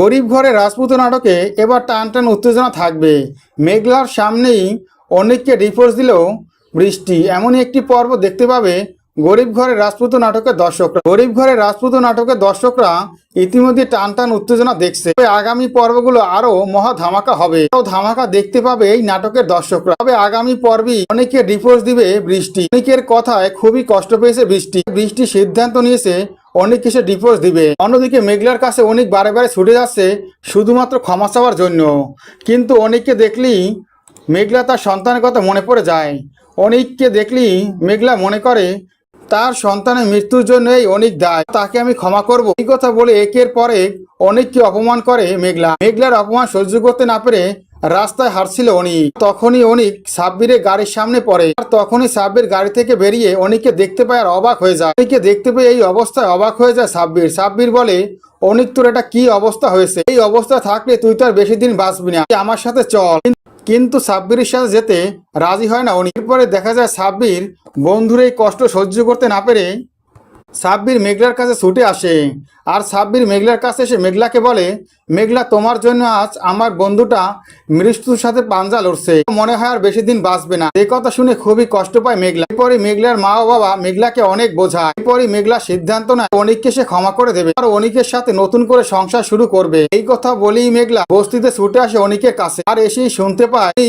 গরিব ঘরে রাজপুত নাটকে এবার টান টান উত্তেজনা থাকবে। মেঘলার সামনেই অনেককে ডিভোর্স দিলেও বৃষ্টি, এমনই একটি পর্ব দেখতে পাবে গরিব ঘরের রাজপুত নাটকের দর্শকরা। গরিব ঘরের রাজপুত নাটকের দর্শকরা ইতিমধ্যে টান টান উত্তেজনা দেখছে। আগামী পর্বগুলো আরো মহা ধামাকা হবে, ধামাকা দেখতে পাবে এই নাটকের দর্শকরা। তবে আগামী পর্বে অনেকে ডিভোর্স দিবে বৃষ্টি। অনেকের কথায় খুবই কষ্ট পেয়েছে বৃষ্টি সিদ্ধান্ত নিয়েছে অনেক কিছু ডিভোর্স দিবে। অন্যদিকে মেঘলার কাছে অনেক বারে বারে ছুটে যাচ্ছে শুধুমাত্র ক্ষমা চাওয়ার জন্য। কিন্তু অনেককে দেখলেই মেঘলা তার সন্তানের কথা মনে পড়ে যায়। অনেককে দেখলেই মেঘলা মনে করে তার সন্তানের মৃত্যুর জন্যই অনেক দায়, তাকে আমি ক্ষমা করব। এই কথা বলে একের পর এক অনেককে অপমান করে মেঘলার অপমান সহ্য করতে না পেরে রাস্তায় হাঁটছিল অনিক। তখনই অনিক সাব্বিরের গাড়ির সামনে পড়ে, আর তখনই সাব্বির গাড়ি থেকে বেরিয়ে অনিককে দেখতে পায় আর অবাক হয়ে যায়। অনিককে দেখতে পেয়ে এই অবস্থায় অবাক হয়ে যায় সাব্বির বলে, অনিক তোর এটা কি অবস্থা হয়েছে? এই অবস্থা থাকলে তুই তো আর বেশি দিন বাঁচবি না, আমার সাথে চল। কিন্তু সাব্বিরের সাথে যেতে রাজি হয় না অনিক। এরপরে দেখা যায় সাব্বির বন্ধুর এই কষ্ট সহ্য করতে না পেরে সাব্বির মেঘলার কাছে ছুটে আসে। আর সাব্বির মেঘলার কাছে এসে মেঘলাকে বলে, মেঘলা তোমার জন্য আজ আমার বন্ধুটা মৃত্যুর সাথে পাঞ্জা লড়ছে, মনে হয় আর বেশি দিন বাঁচবে না। এই কথা শুনে খুবই কষ্ট পায় মেঘলা। এরপরে মেঘলার মা ও বাবা মেঘলাকে অনেক বোঝায়। এরপরে মেঘলা সিদ্ধান্ত নেয় অনিককে সে ক্ষমা করে দেবে আর অনিকের সাথে নতুন করে সংসার শুরু করবে। এই কথা বলেই মেঘলা বস্তিতে ছুটে আসে অনিকের কাছে। আর এসেই শুনতে পায়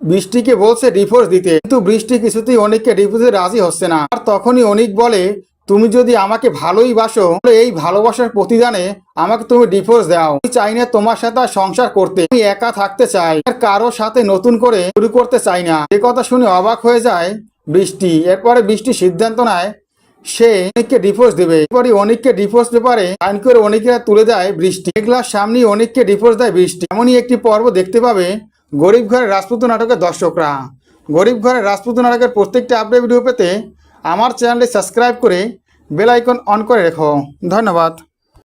বৃষ্টিকে বলছে ডিভোর্স দিতে, কিন্তু বৃষ্টি কিছুতেই অনিককে ডিভোর্সে রাজি হচ্ছে না। আর তখনই অনিক বলে, তুমি যদি আমাকে ভালোই বাসো তাহলে এই ভালোবাসার প্রতিদানে আমাকে তুমি ডিভোর্স দাও। আমি চাই না তোমার সাথে সংসার করতে, আমি একা থাকতে চাই, আর কারো সাথে নতুন করে শুরু করতে চাই না। এ কথা শুনে অবাক হয়ে যায় বৃষ্টি। এরপরে বৃষ্টি সিদ্ধান্ত নেয় সে অনিককে ডিভোর্স দেবে। এরপরে অনিককে ডিভোর্স পেপারে সাইন করে অনিককে তুলে দেয় বৃষ্টি। মেঘলার সামনেই অনিককে ডিভোর্স দেয় বৃষ্টি। এমনই একটি পর্ব দেখতে পাবে গরিব ঘরের রাজপুত নাটকের দর্শকরা। গরিব ঘরের রাজপুত নাটকের প্রত্যেকটা আপডেট ভিডিও পেতে আমার চ্যানেলটি সাবস্ক্রাইব করে বেল আইকন অন করে রেখো। ধন্যবাদ।